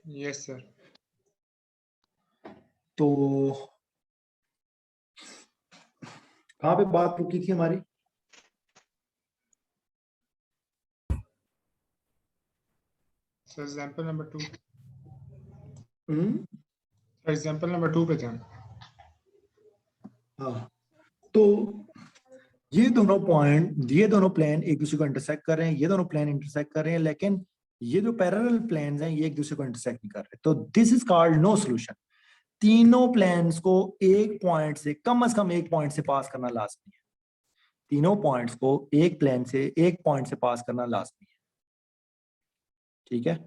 Yes sir. तो कहाँ पे बात रुकी थी हमारी? Sir example number 2। हम्म, सर एग्जांपल नंबर 2 पे थे हम। हाँ। तो ये दोनों पॉइंट, ये दोनों प्लेन एक दूसरे को इंटरसेक्ट कर रहे हैं, ये दोनों प्लेन इंटरसेक्ट कर रहे हैं, लेकिन ये जो पैरेलल प्लेन्स हैं ये एक दूसरे को इंटरसेक्ट नहीं कर रहे। तो this is called no solution. तीनों प्लेन्स को एक पॉइंट से कम एक पॉइंट से पास करना लाजमी है। तीनों पॉइंट्स को एक प्लेन से एक पॉइंट से पास करना लाजमी है। ठीक है,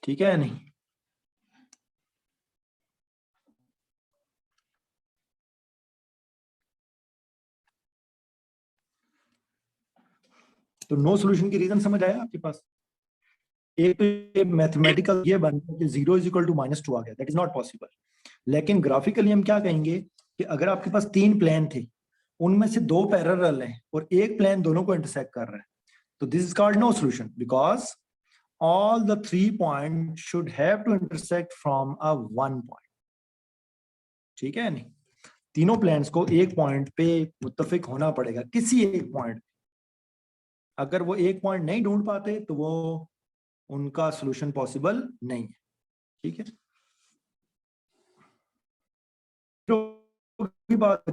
ठीक है या नहीं? तो नो सॉल्यूशन की रीजन समझ आया आपके पास? एक तो मैथमेटिकल ये बन कि 0 इज इक्वल टू -2 आ गया, दैट इज नॉट पॉसिबल। लेकिन ग्राफिकली हम क्या कहेंगे कि अगर आपके पास 3 प्लेन थे, उनमें से 2 पैरेलल हैं और एक प्लेन दोनों को इंटरसेक्ट कर रहा है, तो this is called no solution because all the 3 points should have to intersect from a 1 point. ठीक है नहीं? तीनों प्लेन्स को एक पॉइंट पे मुत्तफिक होना पड़ेगा, किसी एक पॉइंट। अगर वो एक पॉइंट नहीं ढूंढ पाते तो वो उनका सॉल्यूशन पॉसिबल नहीं है। ठीक है, तो बात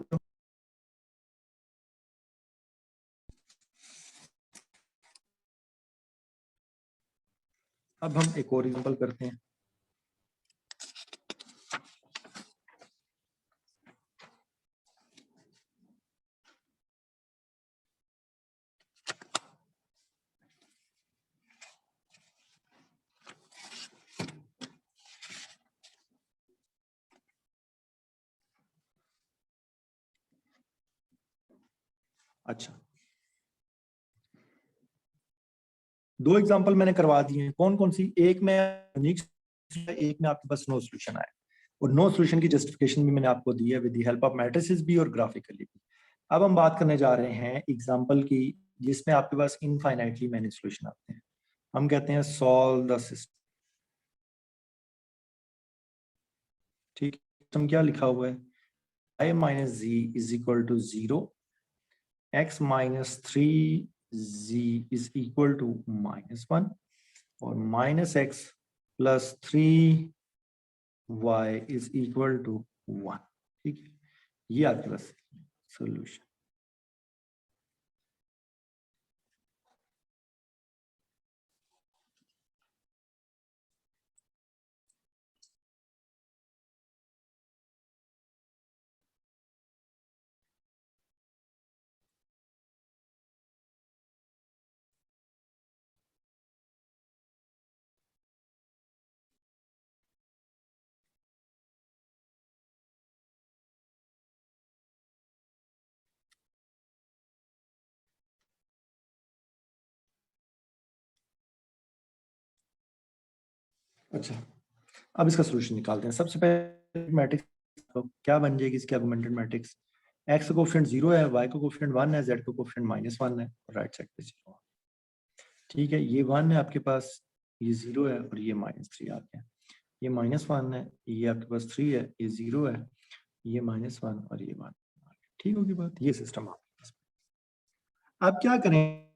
अब हम एक और एग्जांपल करते हैं। अच्छा, 2 एग्जांपल मैंने करवा दिए हैं। कौन कौन सी? एक में यूनिक, एक में आपके पास नो सॉल्यूशन आया, और नो सॉल्यूशन की जस्टिफिकेशन भी मैंने आपको दी है with the help of matrices भी और ग्राफिकली भी। अब हम बात करने जा रहे हैं एग्जांपल की जिसमें आपके पास इनफाइनाइटली मैनी सॉल्यूशन आते हैं। हम कहते हैं सॉल्व द सिस्टम। ठीक है, सिस्टम क्या लिखा हुआ है? i minus z is equal to 0, x minus 3z is equal to -1 और -x plus 3y is equal to 1। ठीक है, ये आपके पास सोल्यूशन। अच्छा, अब इसका सोल्यूशन निकालते हैं। सबसे पहले मैट्रिक्स क्या बन जाएगी इसकी आर्गुमेंटेड मैट्रिक्स? x का कोएफिशिएंट 0 है, y का कोएफिशिएंट 1 है, z का कोएफिशिएंट -1 है और राइट साइड पे 0 है। ठीक है, ये 1 है आपके पास, ये 0 है और ये -3 आ गया। ये -1 है, ये आपके पास 3 है, ये 0 है, ये -1 और ये 1। ठीक होगी बात? ये सिस्टम आपके पास। अब क्या करें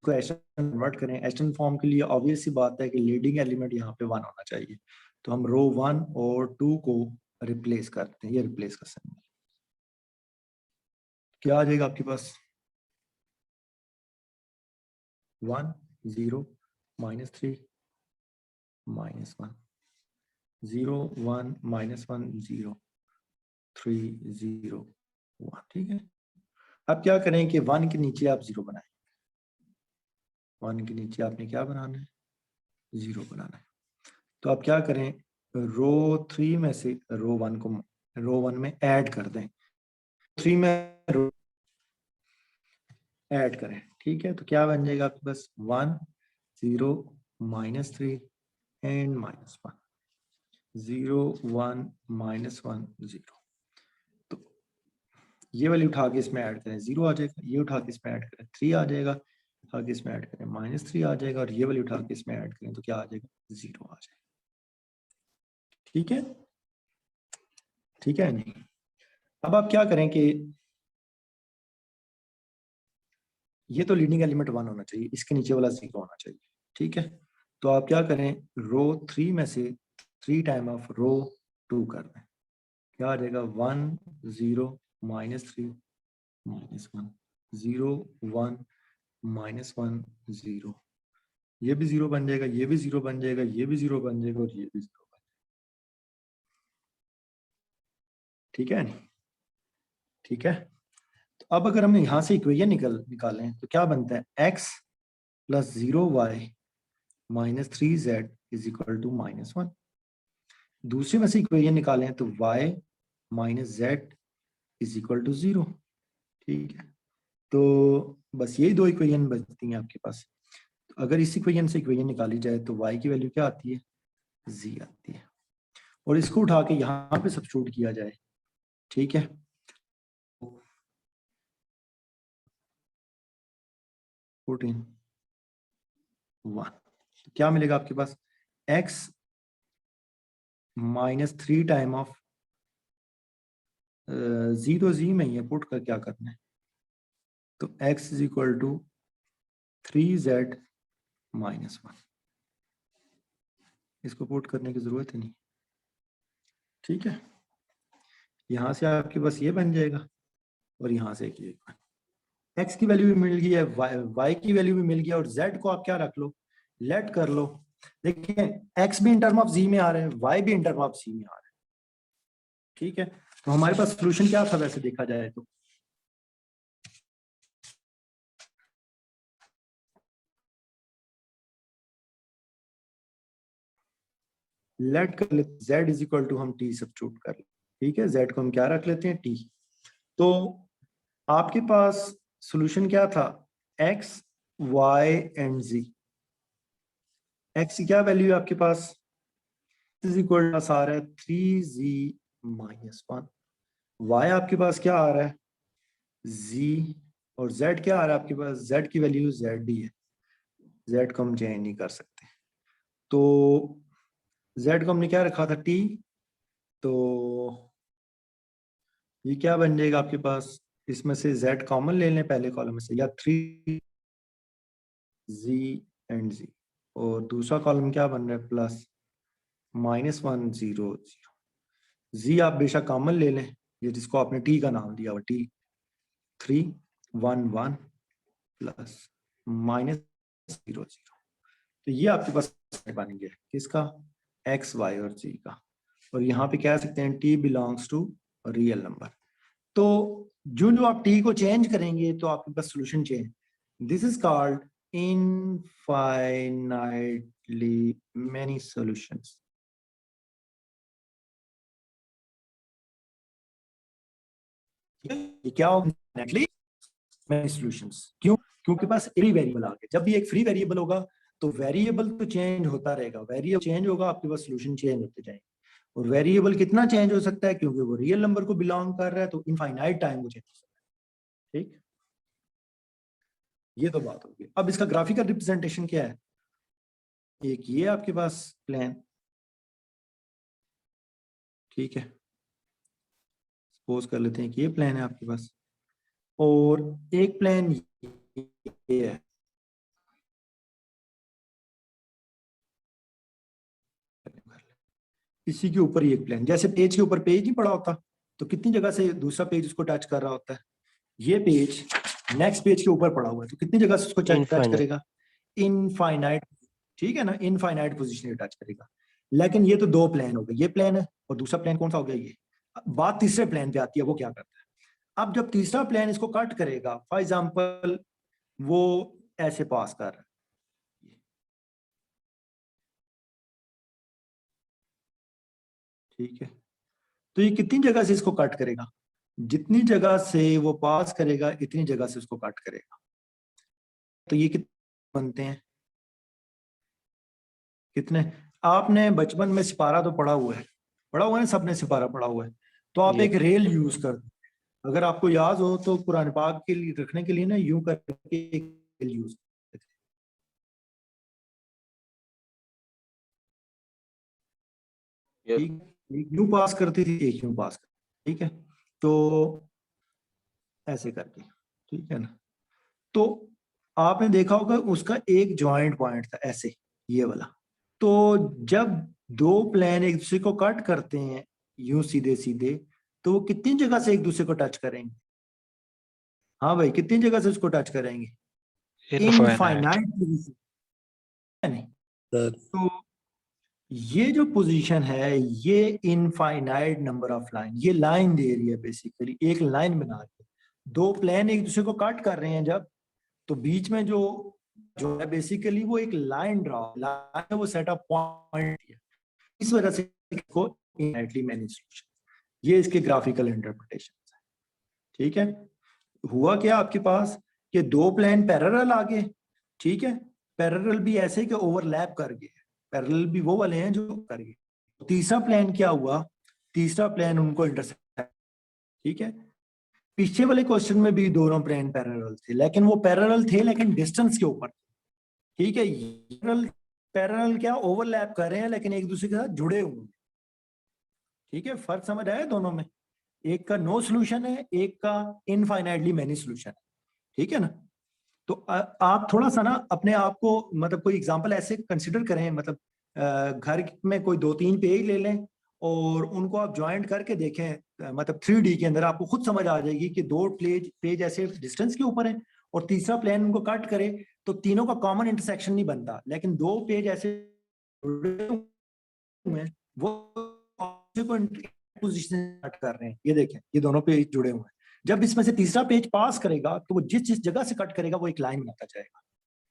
को एस्टन कन्वर्ट करें? एस्टन फॉर्म के लिए ऑब्वियस सी बात है कि लीडिंग एलिमेंट यहाँ पे 1 होना चाहिए, तो हम रो 1 और 2 को रिप्लेस करते हैं। ये रिप्लेस कर सकते हैं, क्या आ जाएगा आपके पास? 1 0 -3 -1 0 1 -1 0 3 0 1। ठीक है, अब क्या करें कि 1 के नीचे आप 0 बनाएं। 1 के नीचे आपने क्या बनाना है? 0 बनाना है। तो आप क्या करें, रो 3 में से रो 1 को रो 1 में ऐड कर दें, 3 में रो ऐड करें। ठीक है, तो क्या बन जाएगा आपके पास? 1 0 -3 एंड -1 0 1 -1 0। तो ये वाली उठा के इसमें ऐड करें, 0 आ जाएगा, ये उठा के इसमें ऐड करें, 3 आ जाएगा, उठा के इसमें ऐड करें -3 आ जाएगा, और ये वाली उठा के इसमें ऐड करें तो क्या आ जाएगा, 0 आ जाएगा। ठीक है, ठीक है नहीं। अब आप क्या करें कि ये तो लीडिंग एलिमेंट 1 होना चाहिए, इसके नीचे वाला 0 होना चाहिए। ठीक है, तो आप क्या करें, रो 3 में से 3 टाइम ऑफ रो 2 कर दें, क्या आ जाएगा 1 0 -3 -1 0 1 -1 0, ये भी 0 बन जाएगा, ये भी 0 बन जाएगा, ये भी 0 बन जाएगा, और ये भी 0 बन जाएगा। ठीक है नहीं, ठीक है। तो अब अगर हमने यहां से इक्वेशन निकालें तो क्या बनता है, x + 0y - 3z = -1। दूसरे में से इक्वेशन निकालें तो y - z = 0। ठीक है, तो बस यही दो इक्वेशन बचती हैं आपके पास। तो अगर इस इक्वेशन से इक्वेशन निकाली जाए तो y की वैल्यू क्या आती है, z आती है, और इसको उठा के यहाँ पे सब्स्टिट्यूट किया जाए। ठीक है, 14 1, तो क्या मिलेगा आपके पास, x -3 टाइम ऑफ z, तो z में ही है, पुट कर क्या करना है, तो x = 3z - 1, इसको पुट करने की जरूरत ही नहीं। ठीक है, यहां से आपके पास ये बन जाएगा, और यहां से एक ये x की वैल्यू भी मिल गई है, y की वैल्यू भी मिल गया, और z को आप क्या रख लो, लेट कर लो। देखिए x भी इन टर्म ऑफ z में आ रहे हैं, y भी इन टर्म ऑफ z में आ रहे हैं। ठीक है, तो हमारे पास सोल्यूशन क्या था वैसे देखा जाए तो, लेट कर लेते, z = हम t सब्स्टिट्यूट कर लेते। ठीक है, z को हम क्या रख लेते हैं, t। तो आपके पास सोल्यूशन क्या था, x y and z। x की क्या वैल्यू है आपके पास, आ रहा है 3z - 1, y आपके पास क्या आ रहा है, z, और z क्या आ रहा है आपके पास, z की वैल्यू z ही है, z को हम चेंज नहीं कर सकते। तो z को हमने क्या रखा था, t, तो ये क्या बन जाएगा आपके पास, इसमें से z कॉमन ले लें पहले कॉलम में से, या 3z एंड z, और दूसरा कॉलम क्या बन रहा है, प्लस -1 0 0, z आप बेशक कॉमन ले लें, ये जिसको आपने t का नाम दिया हुआ, t 3 1 1 प्लस -0 0, तो ये आपके पास बन गया किसका, x y और z का, और यहाँ पे कह सकते हैं t belongs to real number. तो जो आप t को चेंज करेंगे तो आपके पास solution change, this is called infinitely many solutions. ये क्या होगा, मेनी सॉल्यूशंस, क्यों, क्योंकि पास फ्री वेरिएबल आ गया। जब भी एक फ्री वेरिएबल होगा तो वेरिएबल तो चेंज होता रहेगा, वेरिएबल चेंज होगा आपके पास सोल्यूशन चेंज होते जाएंगे, और वेरिएबल कितना चेंज हो सकता है, क्योंकि वो रियल नंबर को बिलोंग कर रहा है तो इनफाइनाइट टाइम वो चेंज हो सकता है। ठीक, ये तो बात होगी। अब इसका ग्राफिकल रिप्रेजेंटेशन क्या है, एक ये आपके पास प्लान, ठीक है, सपोज कर लेते हैं कि ये प्लान है आपके पास, और एक प्लान ये है, इसी के ऊपर एक प्लान, जैसे पेज के ऊपर पेज नहीं पड़ा होता तो कितनी जगह से दूसरा पेज उसको टच कर रहा होता है, ये पेज नेक्स्ट पेज के ऊपर पड़ा हुआ है तो कितनी जगह से उसको टच करेगा, इनफाइनाइट। ठीक है ना, इनफाइनाइट पोजीशन टच करेगा। लेकिन ये तो दो प्लान हो गए, ये प्लान है और दूसरा प्लान कौन सा हो गया, ये। बात तीसरे प्लान पे आती है, वो क्या करता है, अब जब तीसरा प्लान इसको कट करेगा, फॉर एग्जाम्पल वो ऐसे पास कर रहा है, ठीक है, तो ये कितनी जगह से इसको कट करेगा, जितनी जगह से वो पास करेगा इतनी जगह से उसको कट करेगा। तो ये कितने बनते हैं, कितने, आपने बचपन में सिपारा तो पढ़ा हुआ है, सबने सिपारा पढ़ा हुआ है, तो आप एक रेल यूज कर, अगर आपको याद हो तो कुरान पाक के लिए रखने के लिए ना यूं करके एक रेल यूज, Yes. ठीक, एक यूं पास करती थी, एक यूं पास करती, ठीक है, तो ऐसे करके, ठीक है ना। तो आपने देखा होगा उसका एक जॉइंट पॉइंट था ऐसे, ये वाला। तो जब दो प्लेन एक दूसरे को कट करते हैं यूं सीधे सीधे, तो वो कितनी जगह से एक दूसरे को टच करेंगे? हाँ भाई, कितनी जगह से उसको टच करेंगे? इनफाइनाइट पोजीशन, है नहीं? तो ये जो पोजीशन है, ये इनफाइनाइट नंबर ऑफ लाइन, ये लाइन दे रही है बेसिकली, एक लाइन बना रही है। दो प्लेन एक दूसरे को कट कर रहे हैं जब, तो बीच में जो जो है बेसिकली वो एक लाइन ड्रॉ, लाइन वो सेट ऑफ पॉइंट है। इस वजह से इसको इनफाइनाइटली मैनी सॉल्यूशन, ये इसके ग्राफिकल इंटरप्रिटेशन है। ठीक है, हुआ क्या आपके पास कि दो प्लेन पैरेलल आ गए, ठीक है, पैरेलल भी ऐसे कि ओवरलैप कर गए, पैरेलल भी वो वाले हैं जो कर गए। तीसरा प्लेन क्या हुआ? तीसरा प्लेन उनको इंटरसेक्ट, ठीक है। पीछे वाले क्वेश्चन में भी दोनों प्लेन पैरेलल थे, लेकिन वो पैरेलल थे लेकिन डिस्टेंस के ऊपर, ठीक है। पैरेलल क्या ओवरलैप कर रहे हैं लेकिन एक दूसरे के साथ जुड़े हुए हैं, ठीक है। फर्क समझ आया दोनों में? एक का नो सॉल्यूशन है, एक का इनफाइनाइटली मैनी सॉल्यूशन है, ठीक है ना। तो आप थोड़ा सा ना अपने आप को मतलब कोई एग्जांपल ऐसे कंसिडर करें, मतलब घर में कोई 2-3 पेज ले लें और उनको आप ज्वाइंट करके देखें, मतलब 3D के अंदर आपको खुद समझ आ जाएगी कि दो पेज ऐसे डिस्टेंस के ऊपर है और तीसरा प्लेन उनको कट करे तो तीनों का कॉमन इंटरसेक्शन नहीं बनता, लेकिन दो पेज ऐसे जुड़े हुए हैं, वो पोजीशन कट कर रहे हैं। ये देखें, ये दोनों पेज जुड़े हुए हैं। जब इसमें से तीसरा पेज पास करेगा तो वो जिस जिस जगह से कट करेगा वो एक लाइन बनाता जाएगा,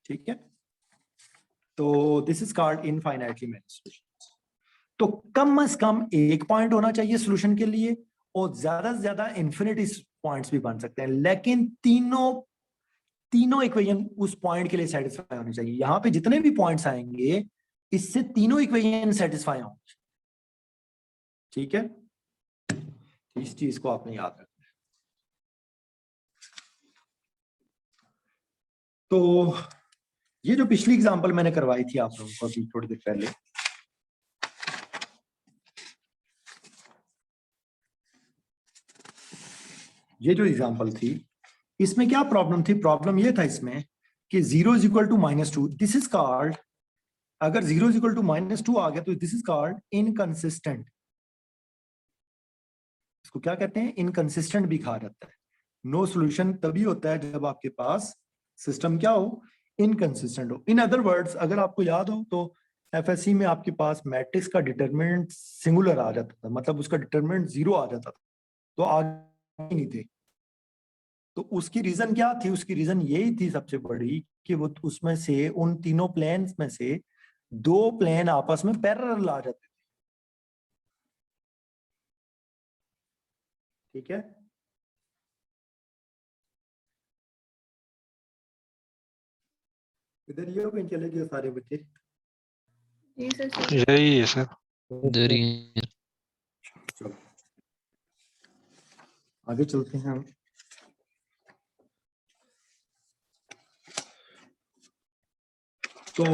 ठीक है। तो this is called infinitely many solution. तो कम से कम एक पॉइंट होना चाहिए सॉल्यूशन के लिए और ज्यादा से ज्यादा इन्फिनिटी पॉइंट्स भी बन सकते हैं, लेकिन तीनों इक्वेशन उस पॉइंट के लिए सेटिस्फाई होनी चाहिए। यहां पे जितने भी पॉइंट्स आएंगे इससे तीनों इक्वेशन सेटिस्फाई होंगे, ठीक है। इस चीज को आपने याद रखना है। तो ये जो पिछली एग्जांपल मैंने करवाई थी आप लोगों को अभी थोड़ी देर पहले, ये जो एग्जांपल थी इसमें क्या प्रॉब्लम थी? प्रॉब्लम ये था इसमें कि 0 is equal to -2, this is called, अगर 0 इज इक्वल टू -2 आ गया तो दिस इज कॉल्ड इनकंसिस्टेंट। इसको क्या कहते हैं? इनकंसिस्टेंट भी कहा जाता है। नो सॉल्यूशन तभी होता है जब आपके पास सिस्टम क्या हो? इनकंसिस्टेंट हो। इन अदर वर्ड्स, अगर आपको याद हो तो एफएससी में आपके पास मैट्रिक्स का डिटरमिनेंट सिंगुलर आ जाता था, मतलब उसका डिटरमिनेंट 0 आ जाता था, तो आगे नहीं थे। तो उसकी रीजन क्या थी? उसकी रीजन यही थी सबसे बड़ी कि वो उसमें से उन तीनों प्लेन्स में से दो प्लेन आपस में पैरेलल आ जाते थे, ठीक है। इधर ये हो कहीं चले गए सारे बच्चे? यही है सर, इधर ही है। चलो आगे चलते हैं हम। तो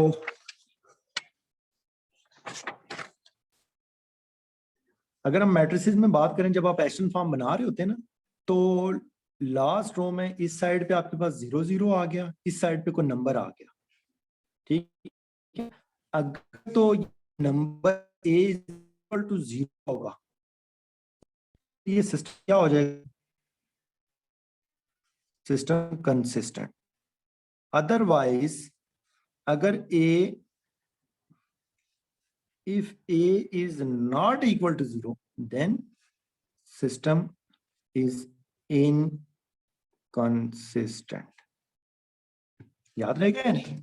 अगर हम मैट्रिसेस में बात करें, जब आप एशेलन फॉर्म बना रहे होते हैं ना, तो लास्ट रो में इस साइड पे आपके पास 0 0 आ गया, इस साइड पे कोई नंबर आ गया, ठीक है। अगर तो नंबर ए इक्वल टू 0 होगा, ये सिस्टम क्या हो जाएगा? System consistent. अदरवाइज अगर ए, if a is not equal to 0, then system is inconsistent. याद रहेगा या नहीं?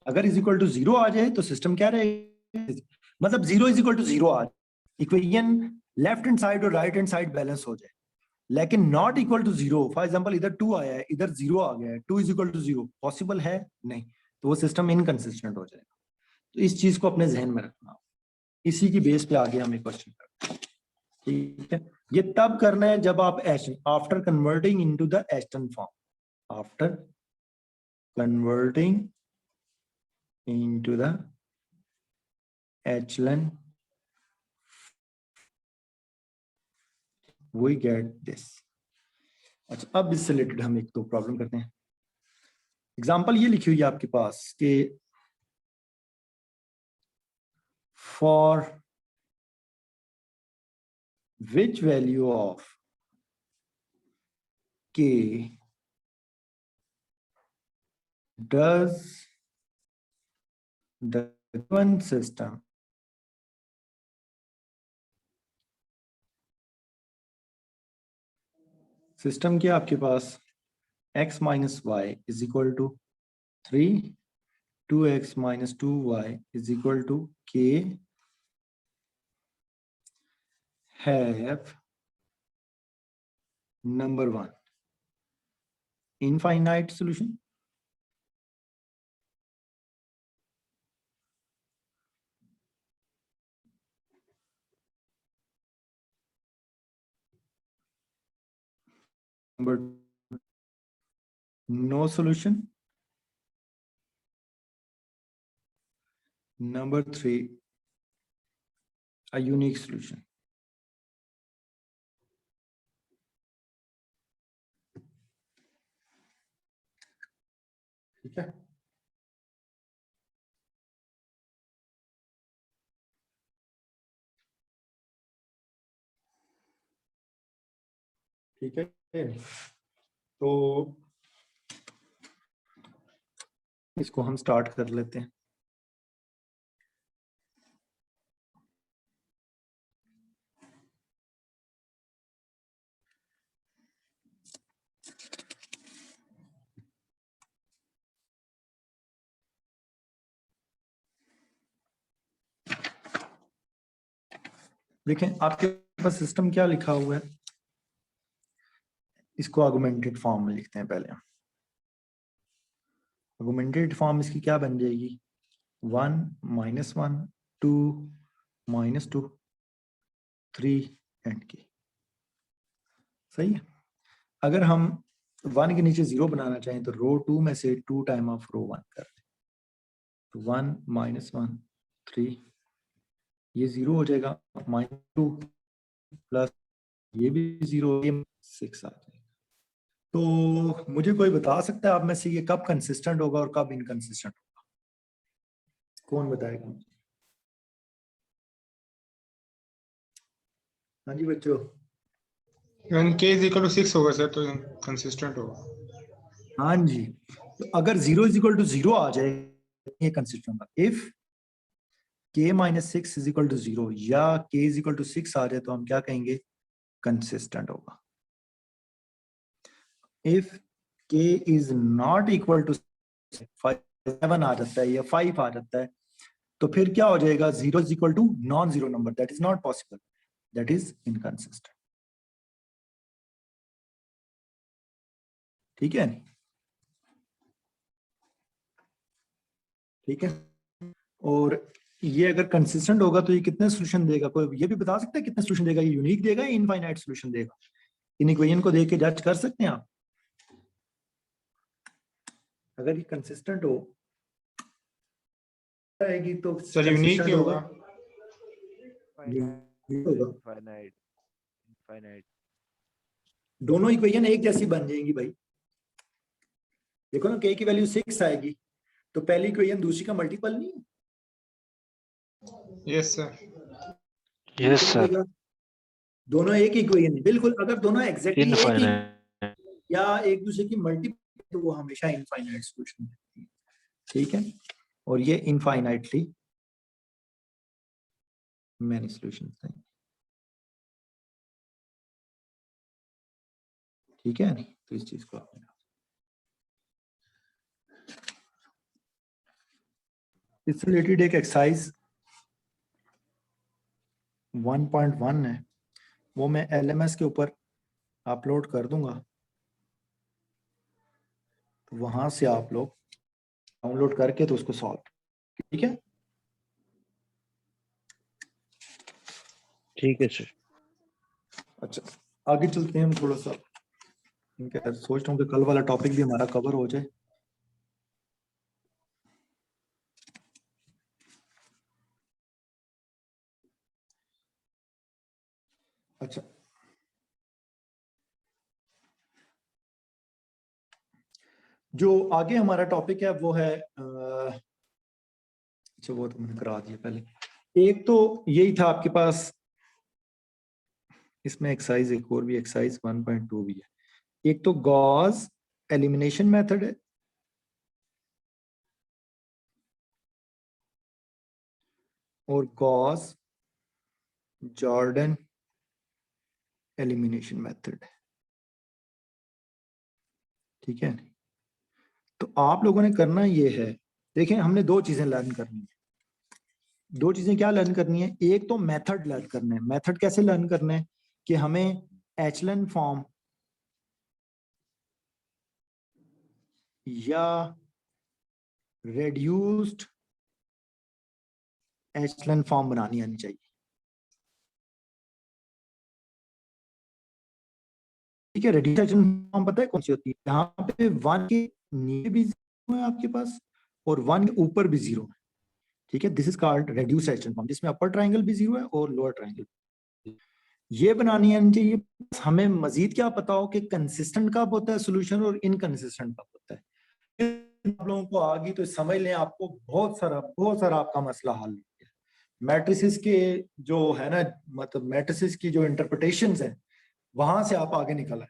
अगर इज इक्वल टू 0 आ जाए तो सिस्टम क्या रहेगा? मतलब 0 इज इक्वल टू 0 आ जाए, इक्वेशन लेफ्ट हैंड साइड और राइट हैंड साइड बैलेंस हो जाए, लेकिन not equal to 0, for example इधर 2 आया है, इधर 0 आ गया है, 2 इज इक्वल टू 0 पॉसिबल है नहीं, तो वो सिस्टम इनकंसिस्टेंट हो जाएगा। तो इस चीज को अपने जहन में रखना, इसी की बेस पे आगे हम एक क्वेश्चन करते हैं, ठीक है। ये तब करना है जब आप after converting into the echelon form, after converting into the echelon we get this. अच्छा, अब इससे रिलेटेड हम एक दो प्रॉब्लम करते हैं। एग्जांपल ये लिखी हुई है आपके पास कि for which value of k does the given system system क्या आपके पास x minus y is equal to 3, 2x minus 2y is equal to k have number 1 infinite solution, number 2 no solution, number 3 a unique solution. ठीक है, ठीक है। तो इसको हम स्टार्ट कर लेते हैं। देखें आपके पास सिस्टम क्या लिखा हुआ है, इसको आर्गुमेंटेड फॉर्म में लिखते हैं। पहले आर्गुमेंटेड फॉर्म इसकी क्या बन जाएगी, 1 माइनस 1 2 माइनस 2 3 एंड के। सही है। अगर हम 1 के नीचे 0 बनाना चाहें तो रो 2 में से 2 टाइम ऑफ रो 1 कर दें, तो 1 माइनस 1 3, ये 0 हो जाएगा, माइनस 2 प्लस ये भी 0, 6 आ जाएगा। तो मुझे कोई बता सकता है आप में से ये कब कंसिस्टेंट होगा और कब इनकंसिस्टेंट होगा? कौन बताएगा मुझे? हाँ जी बच्चों। When k is equal to 6 होगा सर तो कंसिस्टेंट होगा। हाँ जी, तो अगर 0 इज इक्वल टू 0 आ जाए ये कंसिस्टेंट होगा। If k minus 6 is equal to 0 या k इज इक्वल टू 6 आ जाए तो हम क्या कहेंगे, कंसिस्टेंट होगा। If k is not equal to 7 आ जाता है या 5 आ जाता है तो फिर क्या हो जाएगा, 0 is equal to non zero number, that is not possible, that is inconsistent. ठीक है, ठीक है। और ये अगर कंसिस्टेंट होगा तो ये कितने सॉल्यूशन देगा, कोई ये भी बता सकता है कितने सॉल्यूशन देगा, ये यूनिक देगा या इनफाइनाइट सॉल्यूशन देगा? इन इक्वेशन को देख के जज कर सकते हैं आप। अगर ये कंसिस्टेंट हो आएगी तो सर यूनिक ही कंसिस्टेंट होगा। होगा। इनफाइनाइट दोनों इक्वेशन एक जैसी बन जाएंगी भाई। देखो ना, k की वैल्यू 6 आएगी तो पहली इक्वेशन दूसरी का मल्टीपल नहीं है। Yes sir. यस सर, दोनों एक इक्वेशन है बिल्कुल। अगर दोनों एग्जैक्टली एक ही इनफाइनाइट। या एक दूसरे की मल्टीपल तो वो हमेशा इनफाइनाइट सॉल्यूशन है। ठीक है, और ये इनफाइनाइटली मैनी सॉल्यूशंस हैं। ठीक है, तो इस चीज को आपने इससे रिलेटेड एक एक्सरसाइज 1.1 है, वो मैं LMS के ऊपर अपलोड कर दूंगा, तो वहां से आप लोग डाउनलोड करके तो उसको सॉल्व। ठीक है, ठीक है सर। अच्छा आगे चलते हैं हम थोड़ा सा। क्या सोच रहा हूँ कि कल वाला टॉपिक भी हमारा कवर हो जाए। अच्छा, जो आगे हमारा टॉपिक है वो है अच्छा वो तो मैंने करा दिया पहले। एक तो यही था आपके पास, इसमें एक्सरसाइज एक और भी एक्सरसाइज 1.2 भी है। एक तो गॉस एलिमिनेशन मेथड है और गॉस जॉर्डन एलिमिनेशन मेथड है, ठीक है। तो आप लोगों ने करना ये है, देखें हमने दो चीजें लर्न करनी है। दो चीजें क्या लर्न करनी है? एक तो मेथड लर्न करना है। मेथड कैसे लर्न करना है कि हमें एचलन फॉर्म या रेड्यूस्ड एचलन फॉर्म बनानी आनी चाहिए, ठीक है। रेड्यूस्ड एचलन फॉर्म पता है कौन सी होती है? यहाँ पे 1 के नीचे भी 0 है आपके पास और 1 के ऊपर भी 0 है, ठीक है। This is called reduced echelon form, जिसमें अपर ट्रायंगल भी 0 है और लोअर ट्रायंगल। ये बनानी आनी चाहिए। हमें मजीद क्या पता हो कि कंसिस्टेंट कब होता है सोल्यूशन और इनकंसिस्टेंट कब होता है। आप लोगों को आ गई तो समझ लें आपको बहुत सारा आपका मसला हल हो गया। मैट्रिसेस के जो है ना, मतलब मैट्रिसेस की जो इंटरप्रिटेशंस हैं वहां से आप आगे निकल आए,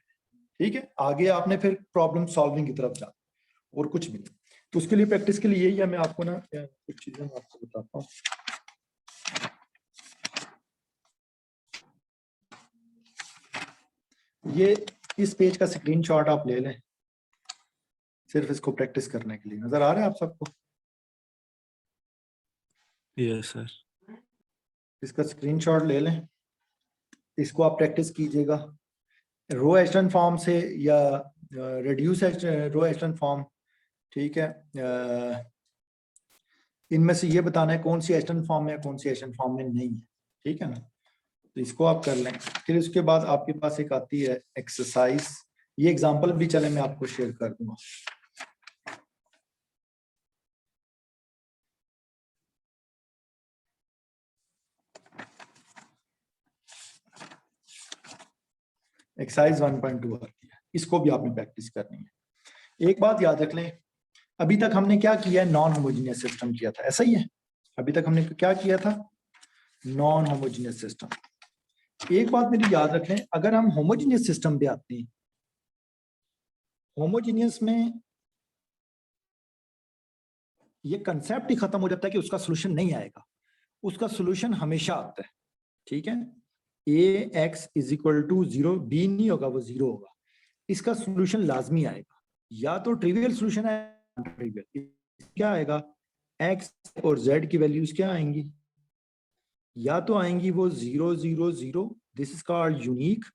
ठीक है। आगे आपने फिर प्रॉब्लम सॉल्विंग की तरफ जाना और कुछ भी नहीं। तो उसके लिए प्रैक्टिस के लिए यही है, मैं आपको ना कुछ चीजें आपको बताता हूँ। ये इस पेज का स्क्रीनशॉट आप ले लें, सिर्फ इसको प्रैक्टिस करने के लिए। नजर आ रहा है आप सबको? Yes sir. इसका स्क्रीनशॉट ले लें, इसको आप प्रैक्टिस कीजिएगा रो एचलन फॉर्म से या रिड्यूस रो एचलन फॉर्म, ठीक है। इनमें से ये बताना है कौन सी एचलन फॉर्म में कौन सी एचलन फॉर्म में नहीं है, ठीक है ना। तो इसको आप कर लें। फिर उसके बाद आपके पास एक आती है एक्सरसाइज, ये एग्जांपल भी चले मैं आपको शेयर कर दूंगा। एक्सरसाइज 1.2 आती है, इसको भी आपने प्रैक्टिस करनी है। एक बात याद रख लें, अभी तक हमने क्या किया है? नॉन होमोजीनियस सिस्टम किया था, ऐसा ही है। अभी तक हमने क्या किया था? Non homogeneous system. एक बात मेरी याद रख लें, अगर हम होमोजीनियस सिस्टम पे आते हैं, होमोजीनियस में ये कंसेप्ट ही खत्म हो जाता है कि उसका सोल्यूशन नहीं आएगा। उसका सोल्यूशन हमेशा आता है, ठीक है। A X is equal to 0, B नहीं होगा, वो 0 होगा। इसका सोल्यूशन लाजमी आएगा, या तो ट्रिवियल सोल्यूशन आएगा, ट्रिवियल क्या आएगा? एक्स और जेड की वैल्यूज क्या आएंगी? या तो आएंगी वो 0 0 0, दिस इज कॉल्ड यूनिक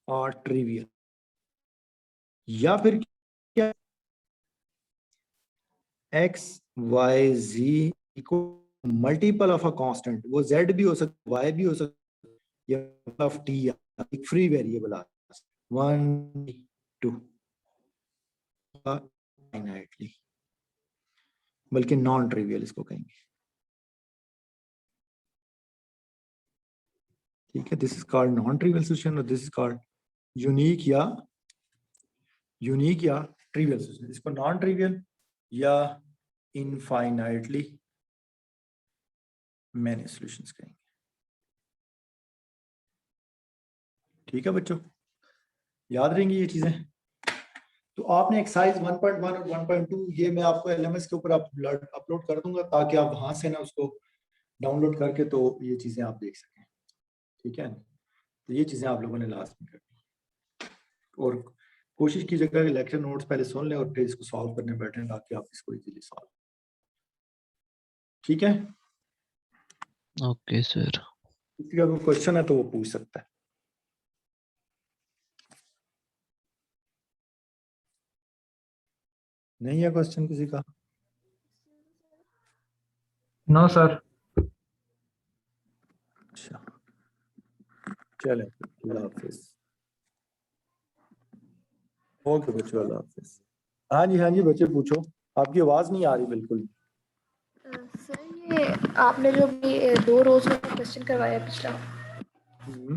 और ट्रिवियल, या फिर क्या x y z equal multiple of a constant, वो जेड भी हो सकता, वाई भी हो सकता, या ऑफ टी, एक फ्री वेरिएबल आ 1 2 फाइनाइटली, बल्कि नॉन ट्रिवियल इसको कहेंगे, ठीक है। This is called non trivial solution और दिस इज कॉल्ड यूनिक या ट्रिवियल सोल्यूशन। इसको नॉन ट्रिवियल या इनफाइनाइटली मैनी सॉल्यूशंस कहेंगे, ठीक है बच्चों, याद रहेंगी ये चीजें। तो आपने एक्सरसाइज 1.1 और 1.2 ये मैं आपको एलएमएस के ऊपर अपलोड कर दूंगा, ताकि आप वहां से ना उसको डाउनलोड करके तो ये चीजें आप देख सकें, ठीक है। तो ये चीजें आप लोगों ने लास्ट में करनी, और कोशिश कीजिएगा कि लेक्चर नोट्स पहले सुन लें और फिर इसको सॉल्व करने बैठें, ताकि आप इसको इजीली सॉल्व, ठीक है। Okay sir. किसी का कोई क्वेश्चन है तो वो पूछ सकता है। नहीं है क्वेश्चन किसी का? No sir. अच्छा चले, अल्लाह हाफिज। ओके बच्चों, अल्लाह हाफिज। हाँ जी बच्चे पूछो, आपकी आवाज नहीं आ रही बिल्कुल। सर ये आपने जो भी 2 रोज में क्वेश्चन करवाया पिछला, हम्म।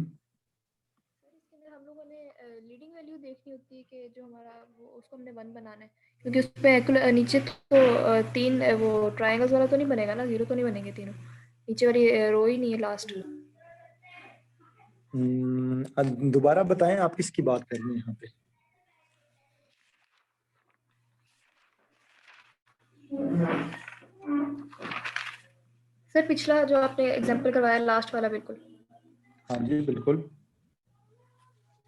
इसके अंदर हम लोगों ने लीडिंग वैल्यू देखनी होती कि जो हमारा वो उसको हमने 1 बनाना है, क्योंकि उस पे नीचे तो 3 वो ट्रायंगल्स वाला तो नहीं बनेगा ना, 0 तो नहीं बनेंगे तीनों, नीचे वाली रो ही नहीं है लास्ट। दोबारा बताएं आप किसकी बात कर रहे हैं यहाँ पे? सर पिछला जो आपने एग्जांपल करवाया लास्ट वाला, बिल्कुल हाँ जी बिल्कुल।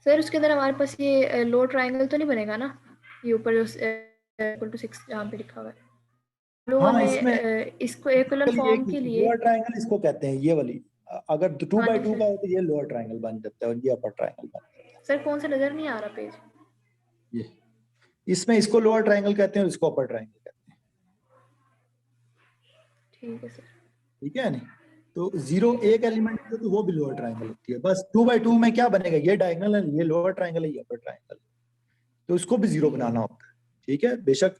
सर उसके अंदर हमारे पास ये लो ट्रायंगल तो नहीं बनेगा ना, ये ऊपर जो इक्वल टू 6 जहाँ पे लिखा हुआ है, लो हाँ हमें इसमें इसको इक्विवेलेंट फॉर्म के लिए। लोअर ट्रायंगल इसको कहते हैं, ये वाली। अगर 2 हाँ बाई जी 2 सर। का हो तो ये लोअर ट्रायंगल बन जाता है और ये अपर ट्रायंगल बन जाता सर कौन सा नजर नहीं आ रहा पेज? है। ये इसमें इसको लोअर ट्रायंगल कहते हैं और इसको अपर ट्रायंगल कहते हैं। ठीक है सर। ठीक है नहीं? तो 0 एक एलिमेंट जो तो वो भी लोअर ट्रायंगल होती है। बस 2 बाई 2 में क्या बनेगा, ये डायगोनल है, ये लोअर ट्रायंगल है, ये अपर ट्रायंगल है, तो इसको भी 0 बनाना होता है। ठीक है, बेशक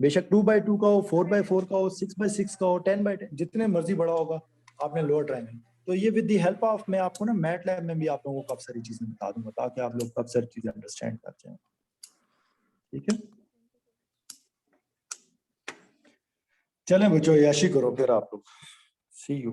बेशक 2 बाई 2 का हो, 4 बाई 4 का हो, 6 बाई 6 का हो, 10 बाई 10, जितने मर्जी बड़ा होगा, आपने लोअर ट्रायंगल। तो ये विद द हेल्प ऑफ, मैं आपको ना मैट लैब में भी आप लोगों को काफी सारी चीजें बता दूंगा ताकि आप लोग काफी सारी चीजें अंडरस्टैंड कर जाएं। ठीक है, चलें बच्चों, याशी करो फिर आप लोग। सी यू।